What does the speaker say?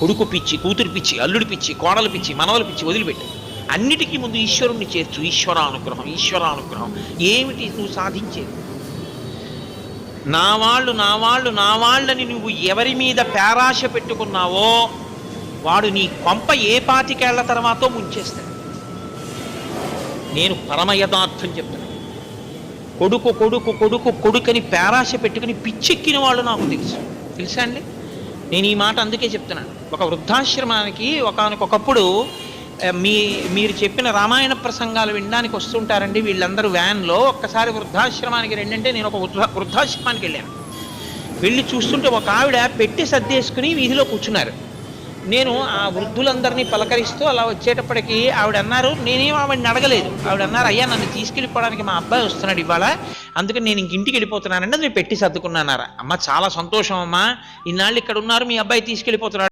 కొడుకు పిచ్చి, కూతురు పిచ్చి, అల్లుడి పిచ్చి, కోడలు పిచ్చి, మనవల పిచ్చి వదిలిపెట్టు. అన్నిటికీ ముందు ఈశ్వరుణ్ణి చేర్చు. ఈశ్వరానుగ్రహం, ఈశ్వరానుగ్రహం. ఏమిటి నువ్వు సాధించేది? నా వాళ్ళు నా వాళ్ళు నా వాళ్ళని నువ్వు ఎవరి మీద పేరాశ పెట్టుకున్నావో వాడు నీ కొంప ఏ పాతికేళ్ల తర్వాతో ముంచేస్తాడు. నేను పరమ యథార్థం చెప్తాను. కొడుకు కొడుకు కొడుకు కొడుకని పేరాశ పెట్టుకుని పిచ్చెక్కిన వాళ్ళు నాకు తెలుసా అండి. నేను ఈ మాట అందుకే చెప్తున్నాను. ఒక వృద్ధాశ్రమానికి ఒకనకొకప్పుడు మీరు చెప్పిన రామాయణ ప్రసంగాలు వినడానికి వస్తుంటారండి వీళ్ళందరూ వ్యాన్లో. ఒక్కసారి వృద్ధాశ్రమానికి రెండంటే నేను ఒక వృద్ధాశ్రమానికి వెళ్ళాను. వెళ్ళి చూస్తుంటే ఒక ఆవిడ పెట్టి సర్దేసుకుని వీధిలో కూర్చున్నారు. నేను ఆ వృద్ధులందరినీ పలకరిస్తూ అలా వచ్చేటప్పటికి ఆవిడ అన్నారు, నేనేం ఆవిడని అడగలేదు. ఆవిడ అన్నారు, అయ్యా నన్ను తీసుకెళ్ళిపోవడానికి మా అబ్బాయి వస్తున్నాడు ఇవాళ, అందుకని నేను ఇంటికి వెళ్ళిపోతున్నానండి, నేను పెట్టి సర్దుకున్నానారా. అమ్మ చాలా సంతోషం అమ్మా, ఇన్నాళ్ళు ఇక్కడ ఉన్నారు, మీ అబ్బాయి తీసుకెళ్ళిపోతున్నాడు.